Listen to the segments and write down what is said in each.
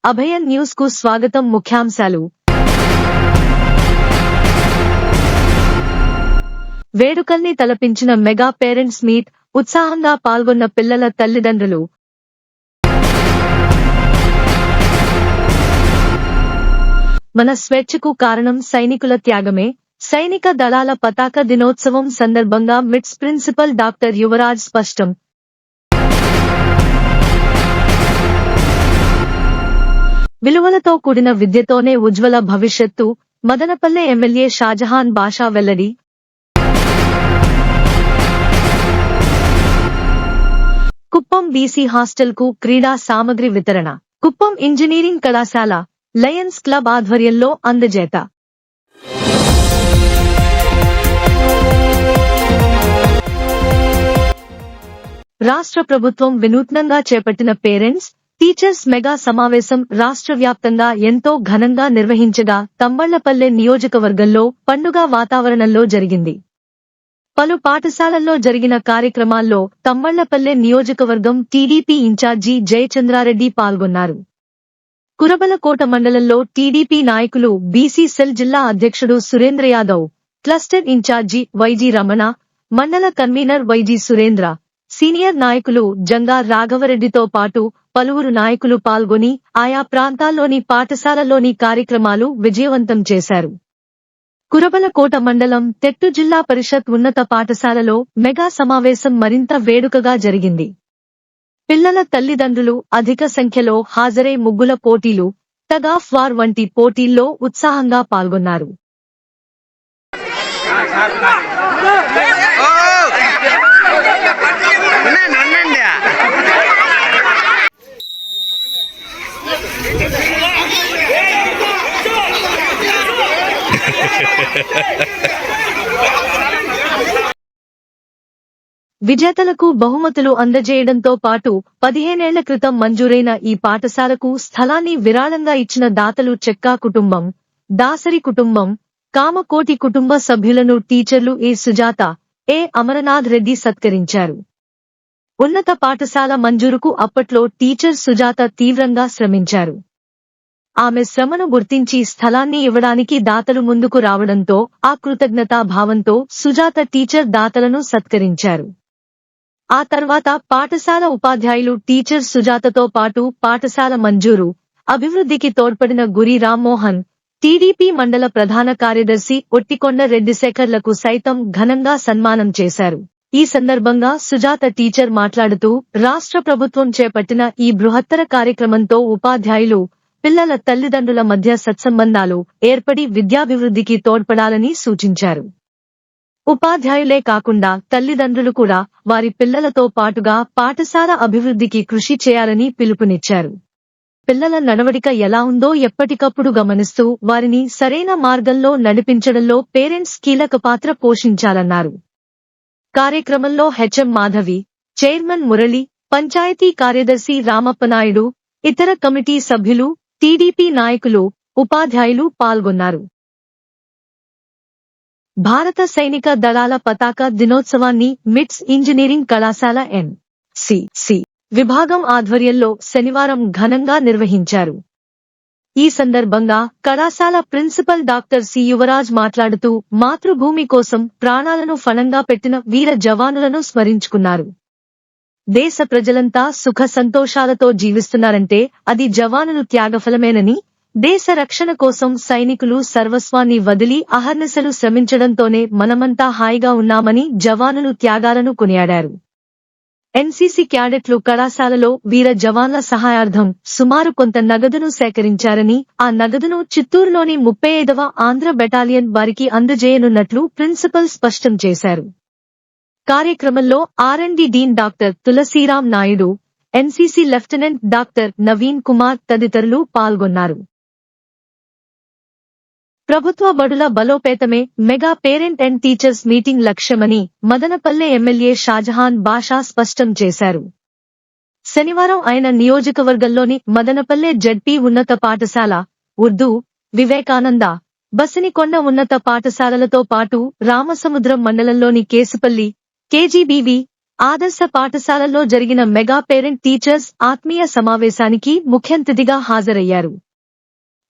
అభయన్ news కు స్వాగతం. ముఖ్యాంశాలు. వేడుకల్ని తలపించిన మెగా పేరెంట్స్ మీట్. ఉత్సాహంగా పాల్గొన్న పిల్లల తల్లిదండ్రులు. మన స్వేచ్ఛకు కారణం సైనికుల త్యాగమే. సైనిక దళాల పతాక దినోత్సవం సందర్భంగా మిట్స్ ప్రిన్సిపల్ డాక్టర్ యువరాజ్ స్పష్టం. విలువలతో కూడిన విద్యతోనే ఉజ్వల భవిష్యత్తు. మదనపల్లె ఎమ్మెల్యే షాజహాన్ బాషా వెల్లడి. కుప్పం బీసీ హాస్టల్ కు క్రీడా సామగ్రి వితరణ. కుప్పం ఇంజనీరింగ్ కళాశాల, లయన్స్ క్లబ్ ఆధ్వర్యంలో అందజేత. రాష్ట్ర ప్రభుత్వం వినూత్నంగా చేపట్టిన పేరెంట్స్ టీచర్స్ మెగా సమావేశం రాష్ట్ర వ్యాప్తంగా ఎంతో ఘనంగా నిర్వహించగా తంబళ్లపల్లె నియోజకవర్గంలో పండుగ వాతావరణంలో జరిగింది. పలు పాఠశాలల్లో జరిగిన కార్యక్రమాల్లో తంబళ్లపల్లె నియోజకవర్గం టీడీపీ ఇన్ఛార్జి జయచంద్రారెడ్డి పాల్గొన్నారు. కురబలకోట మండలంలో టీడీపీ నాయకులు బీసీ సెల్ జిల్లా అధ్యక్షుడు Surendra Yadav, cluster incharge YG Ramana, మండల కన్వీనర్ వైజీ సురేంద్ర, సీనియర్ నాయకులు జంగా రాఘవరెడ్డితో పాటు పలువురు నాయకులు పాల్గొని ఆయా ప్రాంతాల్లోని పాఠశాలల్లోని కార్యక్రమాలు విజయవంతం చేశారు. కురబలకోట మండలం తెట్టు జిల్లా పరిషత్ ఉన్నత పాఠశాలలో మెగా సమావేశం మరింత వేడుకగా జరిగింది. పిల్లల తల్లిదండ్రులు అధిక సంఖ్యలో హాజరై ముగ్గుల పోటీలు, టగ్ ఆఫ్ వార్ వంటి పోటీల్లో ఉత్సాహంగా పాల్గొన్నారు. విజేతలకు బహుమతులు అందజేయడంతో పాటు 15 ఏళ్ల క్రితం మంజూరైన ఈ పాఠశాలకు స్థలాన్ని విరాళంగా ఇచ్చిన దాతలు చెక్కా కుటుంబం, దాసరి కుటుంబం, కామకోటి కుటుంబ సభ్యులను టీచర్లు ఏ సుజాత, ఏ అమరనాథ్ రెడ్డి సత్కరించారు. ఉన్నత పాఠశాల మంజూరుకు అప్పట్లో టీచర్ సుజాత తీవ్రంగా శ్రమించారు. ఆమె శ్రమను గుర్తించి స్థలాన్ని ఇవ్వడానికి దాతలు ముందుకు రావడంతో ఆ కృతజ్ఞతా భావంతో సుజాత టీచర్ దాతలను సత్కరించారు. ఆ తర్వాత పాఠశాల ఉపాధ్యాయులు టీచర్ సుజాతతో పాటు పాఠశాల మంజూరు, అభివృద్ధికి తోడ్పడిన గురి రామ్మోహన్, టీడీపీ మండల ప్రధాన కార్యదర్శి ఒట్టికొండ రెడ్డిశేఖర్లకు సైతం ఘనంగా సన్మానం చేశారు. ఈ సందర్భంగా సుజాత టీచర్ మాట్లాడుతూ రాష్ట్ర ప్రభుత్వం చేపట్టిన ఈ బృహత్తర కార్యక్రమంతో ఉపాధ్యాయులు, పిల్లల తల్లిదండ్రుల మధ్య సత్సంబంధాలు ఏర్పడి విద్యాభివృద్ధికి తోడ్పడాలని సూచించారు. ఉపాధ్యాయులే కాకుండా తల్లిదండ్రులు కూడా వారి పిల్లలతో పాటుగా పాఠశాల అభివృద్ధికి కృషి చేయాలని పిలుపునిచ్చారు. పిల్లల నడవడిక ఎలా ఉందో ఎప్పటికప్పుడు గమనిస్తూ వారిని సరైన మార్గంలో నడిపించడంలో పేరెంట్స్ కీలక పాత్ర పోషించాలన్నారు. కార్యక్రమంలో హెచ్ఎం మాధవి, చైర్మన్ మురళి, పంచాయతీ కార్యదర్శి రామప్పనాయుడు, ఇతర కమిటీ సభ్యులు, టీడీపీ నాయకులు, ఉపాధ్యాయులు పాల్గొన్నారు. భారత సైనిక దళాల పతాక దినోత్సవాన్ని మిట్స్ ఇంజనీరింగ్ కళాశాల ఎన్.సి.సి. విభాగం ఆధ్వర్యంలో శనివారం ఘనంగా నిర్వహించారు. ఈ సందర్భంగా కళాశాల ప్రిన్సిపల్ డాక్టర్ సి. యువరాజ్ మాట్లాడుతూ మాతృభూమి కోసం ప్రాణాలను ఫణంగా పెట్టిన వీర జవానులను స్మరించుకున్నారు. దేశ ప్రజలంతా సుఖ సంతోషాలతో జీవిస్తున్నారంటే అది జవానులు త్యాగఫలమేనని, దేశ రక్షణ కోసం సైనికులు సర్వస్వాన్ని వదిలి అహర్నిశలు శ్రమించడంతోనే మనమంతా హాయిగా ఉన్నామని జవానులు త్యాగాలను కొనియాడారు. ఎన్సీసీ క్యాడెట్లు కళాశాలలో వీర జవాన్ల సహాయార్థం సుమారు కొంత నగదును సేకరించారని, ఆ నగదును చిత్తూరులోని 35వ ఆంధ్ర బెటాలియన్ వారికి అందజేయనున్నట్లు ప్రిన్సిపల్ స్పష్టం చేశారు. కార్యక్రమంలో R and D dean doctor Tulasiram Naidu, NCC lieutenant doctor Naveen Kumar తదితరులు పాల్గొన్నారు. ప్రభుత్వ బడుల బలోపేతమే mega parent and teachers meeting లక్ష్యమని మదనపల్లె ఎమ్మెల్యే షాజహాన్ బాషా స్పష్టం చేశారు. శనివారం ఆయన నియోజకవర్గంలోని మదనపల్లె జడ్పీ ఉన్నత పాఠశాల, ఉర్దూ, వివేకానంద, బసినికొండ ఉన్నత పాఠశాలలతో పాటు రామసముద్రం మండలంలోని కేసుపల్లి, కేజీబీవీ, ఆదర్శ పాఠశాలల్లో జరిగిన మెగా పేరెంట్ టీచర్స్ ఆత్మీయ సమావేశానికి ముఖ్య అతిథిగా హాజరయ్యారు.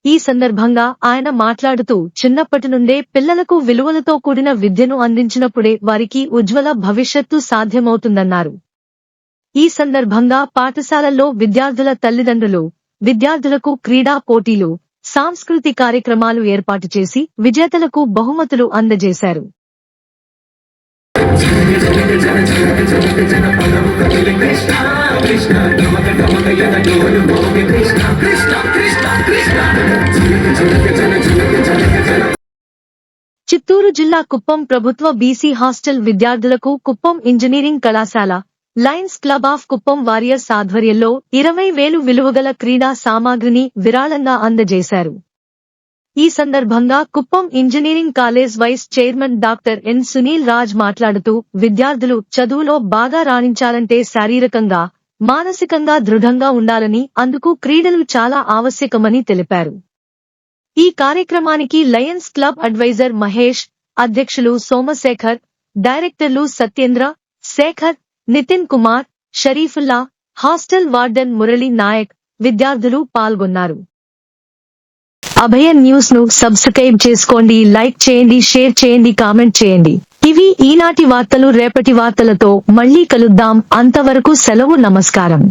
ఈ సందర్భంగా ఆయన మాట్లాడుతూ చిన్నప్పటి నుండే పిల్లలకు విలువలతో కూడిన విద్యను అందించినప్పుడే వారికి ఉజ్వల భవిష్యత్తు సాధ్యమవుతుందన్నారు. ఈ సందర్భంగా పాఠశాలల్లో విద్యార్థుల తల్లిదండ్రులు, విద్యార్థులకు క్రీడా పోటీలు, సాంస్కృతిక కార్యక్రమాలు ఏర్పాటు చేసి విజేతలకు బహుమతులు అందజేశారు. చిత్తూరు జిల్లా కుప్పం ప్రభుత్వ బీసీ హాస్టల్ విద్యార్థులకు కుప్పం ఇంజనీరింగ్ కళాశాల, Lions Club of Kuppam Warriors ఆధ్వర్యంలో 20,000 విలువగల క్రీడా సామాగ్రిని విరాళంగా అందజేశారు. ఈ సందర్భంగా Kuppam engineering college vice chairman doctor N. Sunil Raj మాట్లాడుతూ విద్యార్థులు చదువులో బాగా రాణించాలంటే శారీరకంగా, మానసికంగా దృఢంగా ఉండాలని, అందుకు క్రీడలు చాలా ఆవశ్యకమని తెలిపారు. ఈ కార్యక్రమానికి లయన్స్ క్లబ్ అడ్వైజర్ మహేష్, అధ్యక్షులు సోమశేఖర్, డైరెక్టర్లు సత్యేంద్ర, శేఖర్, నితిన్ కుమార్, షరీఫుల్లా, హాస్టల్ వార్డెన్ మురళీ నాయక్, విద్యార్థులు పాల్గొన్నారు. అభయ న్యూస్ ను సబ్స్క్రైబ్ చేసుకోండి, లైక్ చేయండి, షేర్ చేయండి, కామెంట్ చేయండి. ఇవి ఈనాటి వార్తలు. రేపటి వార్తలతో మళ్ళీ కలుద్దాం. అంతవరకు సెలవు. నమస్కారం.